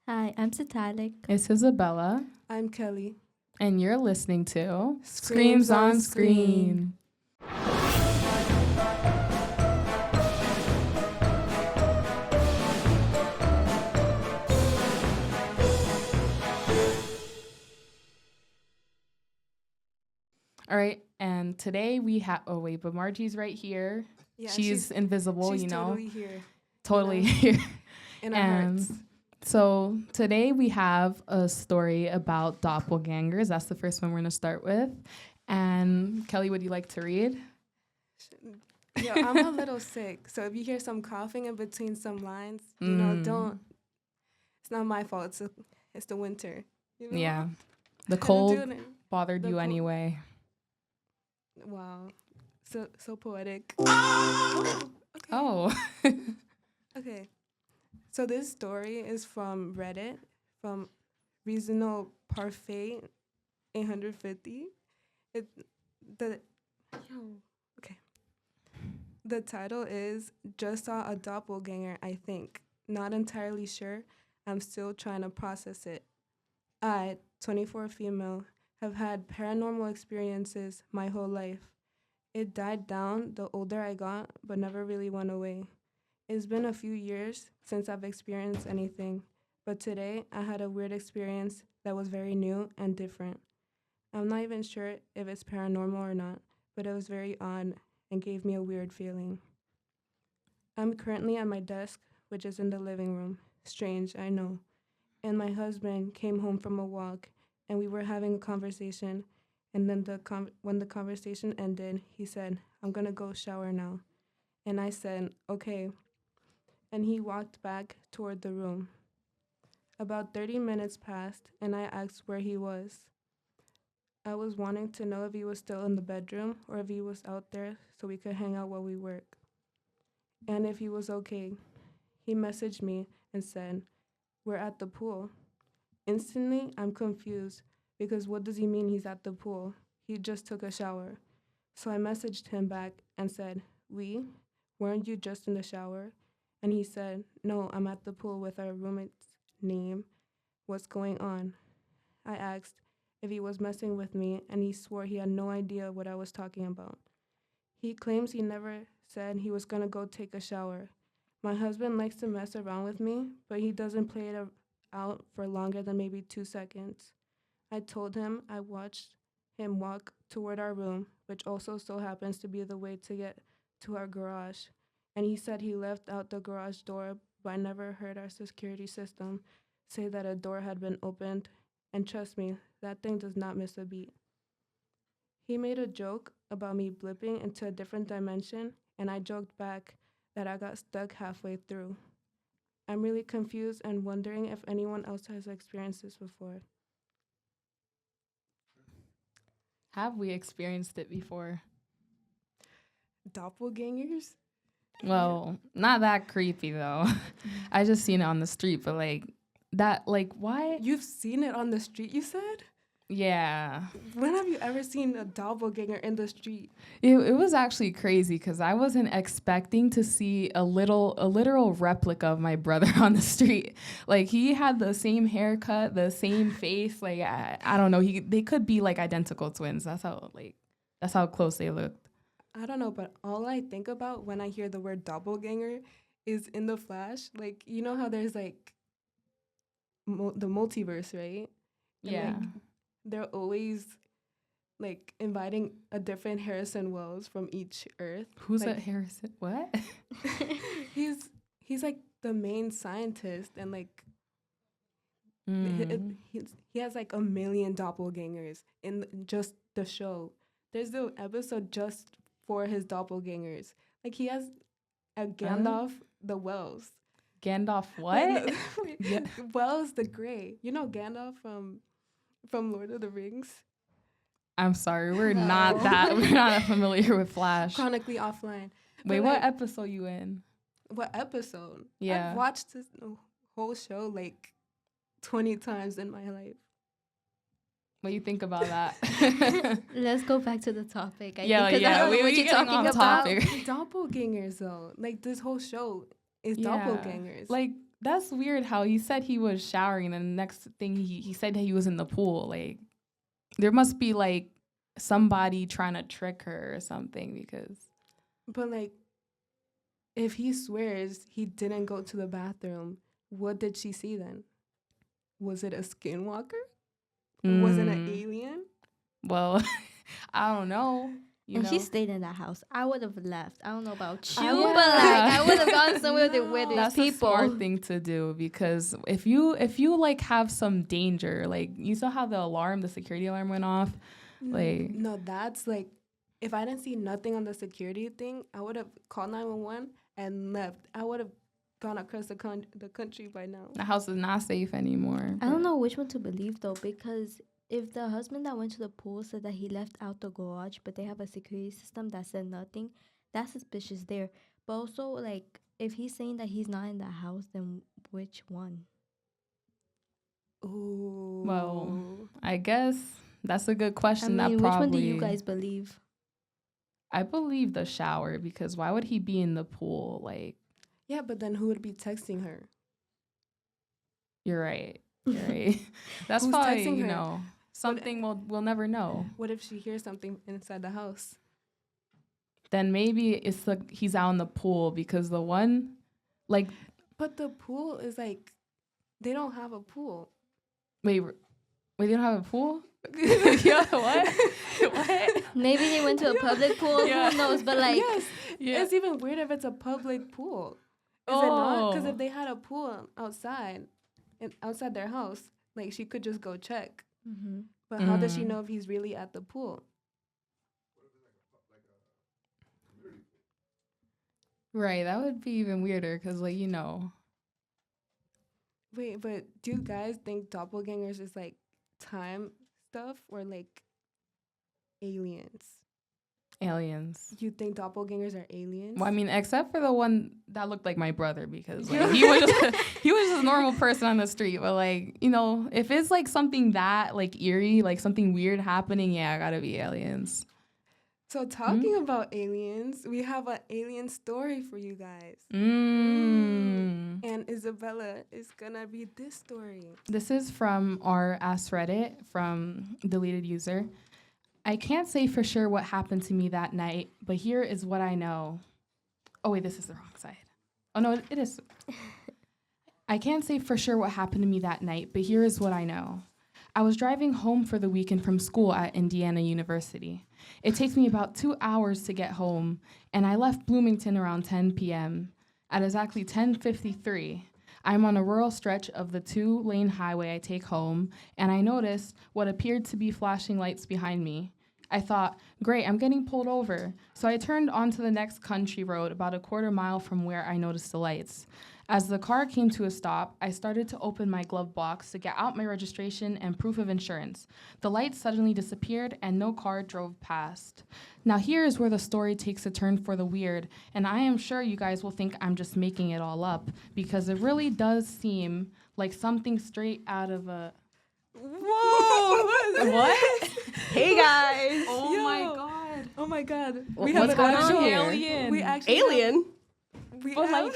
Hi, I'm Citlalic. It's Isabella, I'm Kelly. and you're listening to Screams on Screen. All right, and today we have. Oh wait, but Margie's right here. Yeah, she's invisible, she's you know, totally here totally know. here. in our And hearts. so today we have a story about doppelgangers. That's the first one we're gonna start with. And Kelly, would you like to read? Yeah, I'm a little sick, so if you hear some coughing in between some lines, don't. It's not my fault. It's the winter. You know? Yeah, the Kinda cold doing it. bothered The you cold. anyway. Wow, so poetic. Okay. Oh, Okay. So this story is from Reddit, from Reasonable Parfait 850. It the yo, okay. The title is Just Saw a Doppelganger, I think. Not entirely sure. I'm still trying to process it. I, 24 female, have had paranormal experiences my whole life. It died down the older I got, but never really went away. It's been a few years since I've experienced anything, but today I had a weird experience that was very new and different. I'm not even sure if it's paranormal or not, but it was very odd and gave me a weird feeling. I'm currently at my desk, which is in the living room. Strange, I know. And my husband came home from a walk, and we were having a conversation. And then when the conversation ended, he said, "I'm gonna go shower now." And I said, "Okay." And he walked back toward the room. About 30 minutes passed, and I asked where he was. I was wanting to know if he was still in the bedroom or if he was out there so we could hang out while we work. And if he was okay. He messaged me and said, "We're at the pool." Instantly, I'm confused because what does he mean he's at the pool? He just took a shower. So I messaged him back and said, "We? Weren't you just in the shower?" And he said, "No, I'm at the pool with our roommate's name. What's going on?" I asked if he was messing with me, and he swore he had no idea what I was talking about. He claims he never said he was gonna go take a shower. My husband likes to mess around with me, but he doesn't play it out for longer than maybe 2 seconds. I told him I watched him walk toward our room, which also so happens to be the way to get to our garage. And he said he left out the garage door, but I never heard our security system say that a door had been opened. And trust me, that thing does not miss a beat. He made a joke about me blipping into a different dimension, and I joked back that I got stuck halfway through. I'm really confused and wondering if anyone else has experienced this before. have we experienced it before? Doppelgangers? Well, not that creepy though. I just seen it on the street, but why? You've seen it on the street, you said? Yeah, When have you ever seen a doppelganger in the street? it was actually crazy because I wasn't expecting to see a literal replica of my brother on the street. Like he had the same haircut, the same face. Like I don't know. They could be like identical twins. That's how close they looked. I don't know, but all I think about when I hear the word doppelganger is in the Flash. Like, you know how there's like the multiverse, right? And Yeah. like they're always like inviting a different Harrison Wells from each Earth. Who's like, that Harrison? What? he's like the main scientist, and like he has like a million doppelgangers in just the show. There's the episode just for his doppelgangers. Like he has a Gandalf the Wells. Gandalf what? Yeah. Wells the Grey. You know Gandalf from Lord of the Rings? I'm sorry, we're No. not that familiar with Flash. Chronically Offline. Wait, But, what like, episode you in? what episode? Yeah. I've watched this whole show like 20 times in my life. What do you think about that? Let's go back to the topic. I Yeah, think 'cause yeah, I don't know we what were you're getting talking off about. topic. Doppelgangers though. Like this whole show is Yeah. doppelgangers. Like that's weird how he said he was showering and the next thing he said that he was in the pool. Like, there must be, like, somebody trying to trick her or something because... But, like, if he swears he didn't go to the bathroom, what did she see then? Was it a skinwalker? Was it an alien? Well, I don't know. And she stayed in that house. I would have left. I don't know about you, would- but like I would have gone somewhere where there's That's people. a smart thing to do because if you like have some danger, like you saw how the security alarm went off, like No, that's like, if I didn't see nothing on the security thing, I would have called 911 and left. I would have gone across the country by now. the house is not safe anymore. I don't know which one to believe though, because if the husband that went to the pool said that he left out the garage, but they have a security system that said nothing, that's suspicious there. But also, like, if he's saying that he's not in the house, then which one? Ooh. Well, I guess that's a good question. I mean, that which probably one do you guys believe? I believe the shower because why would he be in the pool? Like, Yeah, but then who would be texting her? you're right. You're right. That's Who's probably texting her? something we'll never know. What if she hears something inside the house? Then maybe it's like he's out in the pool because the one, like, But the pool is like, they don't have a pool. wait, they don't have a pool? Yeah, what? What? Maybe they went to a public pool. Yeah. Who knows? But like, Yes, Yeah. it's even weird if it's a public pool. Is it not? Because if they had a pool outside, outside their house, like she could just go check. mm-hmm. But how does she know if he's really at the pool? Right, that would be even weirder because, like, Wait, but do you guys think doppelgangers is like time stuff or like aliens? aliens. You think doppelgangers are aliens? Well, I mean, except for the one that looked like my brother because like, he was just a normal person on the street. But like, if it's like something that like eerie, like something weird happening, yeah, gotta be aliens. So talking about aliens, we have an alien story for you guys. And Isabella is gonna read this story. This is from our Ask Reddit from deleted user. I can't say for sure what happened to me that night, but here is what I know. Oh, wait, this is the wrong side. Oh, no, it is. I can't say for sure what happened to me that night, but here is what I know. I was driving home for the weekend from school at Indiana University. It takes me about 2 hours to get home, and I left Bloomington around 10 p.m. At exactly 10:53, I'm on a rural stretch of the 2-lane highway I take home, and I noticed what appeared to be flashing lights behind me. I thought, great, I'm getting pulled over. So I turned onto the next country road about a quarter mile from where I noticed the lights. As the car came to a stop, I started to open my glove box to get out my registration and proof of insurance. The lights suddenly disappeared and no car drove past. Now here is where the story takes a turn for the weird, and I am sure you guys will think I'm just making it all up, because it really does seem like something straight out of a... Whoa! What? Hey guys. Oh Yo. my god. Oh my god. What's going on here? Alien. We actually Alien? We But have, like,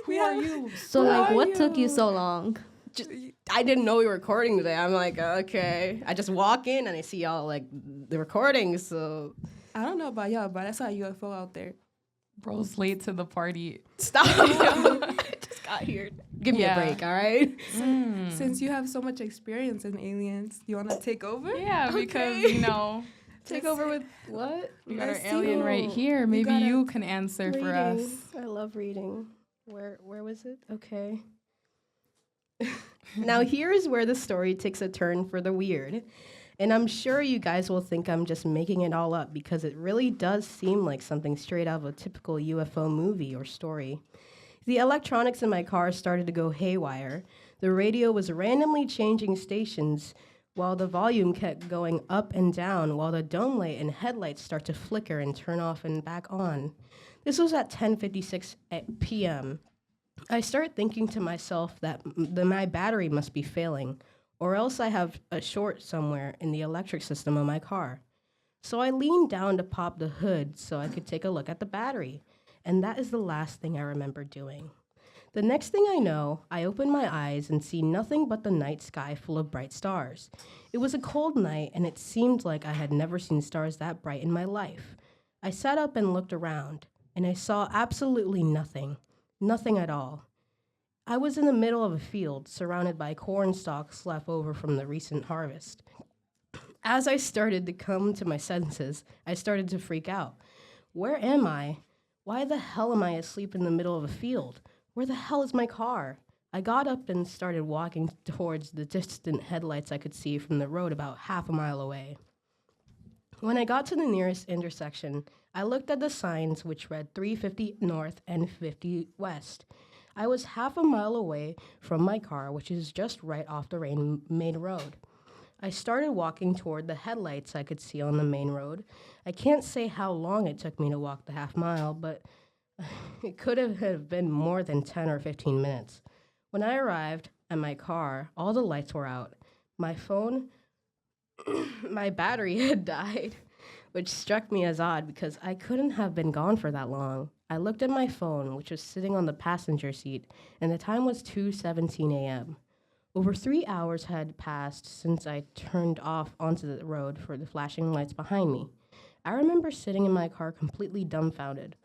we who are have- you? So Who like, are what took you you? so long? I didn't know we were recording today. I'm like, okay. I just walk in and I see y'all like the recording. So I don't know about y'all, but I saw a UFO out there. Bro's late to the party. stop. I just got here. Give me Yeah. a break, all right? Since you have so much experience in aliens, you want to take over? Yeah, because, Okay. Take over with what? we got our Let's alien see. right here. We Maybe gotta- you can answer for us. Reading. I love reading. Where was it? Okay. Now here is where the story takes a turn for the weird. And I'm sure you guys will think I'm just making it all up because it really does seem like something straight out of a typical UFO movie or story. The electronics in my car started to go haywire. The radio was randomly changing stations while the volume kept going up and down while the dome light and headlights start to flicker and turn off and back on. This was at 10:56 p.m. I start thinking to myself that my battery must be failing, or else I have a short somewhere in the electric system of my car. So I leaned down to pop the hood so I could take a look at the battery, and that is the last thing I remember doing. The next thing I know, I open my eyes and see nothing but the night sky full of bright stars. It was a cold night, and it seemed like I had never seen stars that bright in my life. I sat up and looked around, and I saw absolutely nothing. Nothing at all. I was in the middle of a field, surrounded by corn stalks left over from the recent harvest. As I started to come to my senses, I started to freak out. Where am I? Why the hell am I asleep in the middle of a field? Where the hell is my car? I got up and started walking towards the distant headlights I could see from the road about half a mile away. When I got to the nearest intersection, I looked at the signs which read 350 north and 50 west. I was half a mile away from my car, which is just right off the main road. I started walking toward the headlights I could see on the main road. I can't say how long it took me to walk the half mile, but it could have been more than 10 or 15 minutes. When I arrived at my car, all the lights were out. My phone, my battery had died, which struck me as odd because I couldn't have been gone for that long. I looked at my phone, which was sitting on the passenger seat, and the time was 2:17 a.m. Over 3 hours had passed since I turned off onto the road for the flashing lights behind me. I remember sitting in my car completely dumbfounded,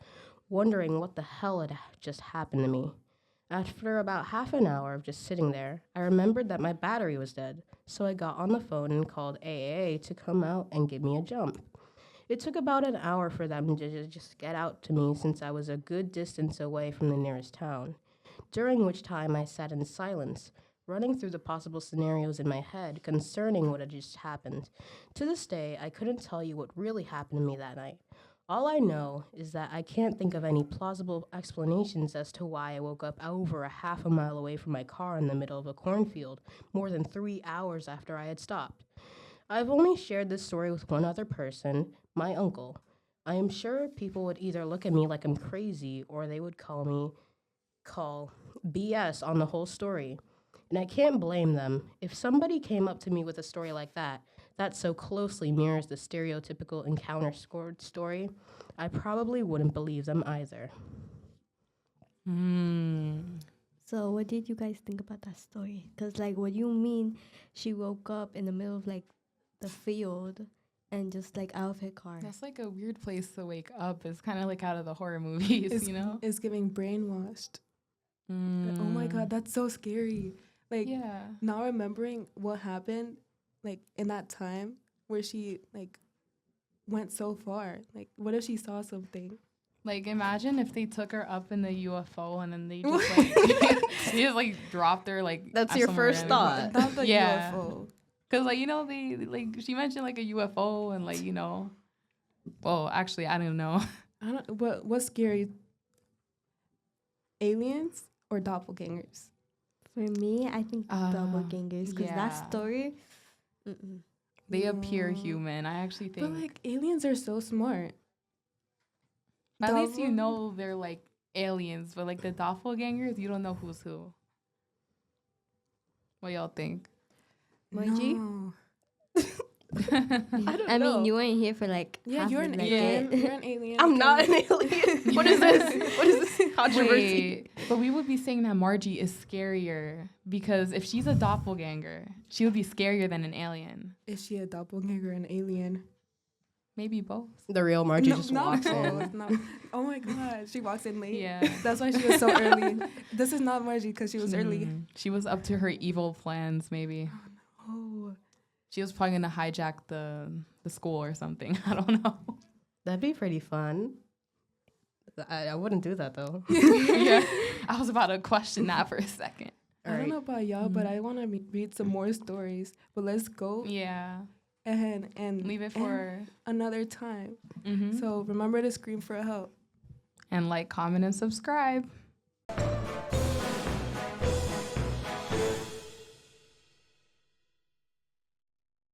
wondering what the hell had just happened to me. After about half an hour of just sitting there, I remembered that my battery was dead, so I got on the phone and called AAA to come out and give me a jump. It took about an hour for them to just get out to me since I was a good distance away from the nearest town, during which time I sat in silence, running through the possible scenarios in my head concerning what had just happened. To this day, I couldn't tell you what really happened to me that night. All I know is that I can't think of any plausible explanations as to why I woke up over a half a mile away from my car in the middle of a cornfield more than 3 hours after I had stopped. I've only shared this story with one other person, my uncle. I am sure people would either look at me like I'm crazy or they would call BS on the whole story. And I can't blame them. If somebody came up to me with a story like that so closely mirrors the stereotypical encounter scored story, I probably wouldn't believe them either. So what did you guys think about that story? Because, like, what do you mean she woke up in the middle of, like, the field and just, like, out of her car? That's like a weird place to wake up. It's kind of like out of the horror movies, you know? It's giving brainwashed. Oh my God, that's so scary. Like, now remembering what happened, like, in that time where she, like, went so far. Like, what if she saw something? Like, imagine if they took her up in the UFO and then they just, like, they just, like, dropped her, like, That's your first thought. Not the UFO. Because, like, you know, they, like, she mentioned, like, a UFO and, like, you know. Well, actually, I don't know. What's scary? Aliens or doppelgangers? For me, I think doppelgangers, because that story, they appear human. I actually think. But, like, aliens are so smart. At least you know they're, like, aliens. But, like, the doppelgangers, you don't know who's who. What y'all think? Margie? No. I mean, you weren't here for, like, half you're of an it, like, alien. You're an alien. I'm not an alien. What is this? What is this controversy? Wait, but we would be saying that Margie is scarier because if she's a doppelganger, she would be scarier than an alien. Is she a doppelganger or an alien? Maybe both. The real Margie just walks in. Oh my God, she walks in late. Yeah. That's why she was so early. This is not Margie because she was early. She was up to her evil plans, maybe. Oh. She was probably gonna hijack the school or something. I don't know. That'd be pretty fun. I wouldn't do that, though. Yeah. I was about to question that for a second. I don't know about y'all, but I want to read some more stories. But let's go. Yeah. And leave it for another time. Mm-hmm. So remember to scream for help. And like, comment, and subscribe.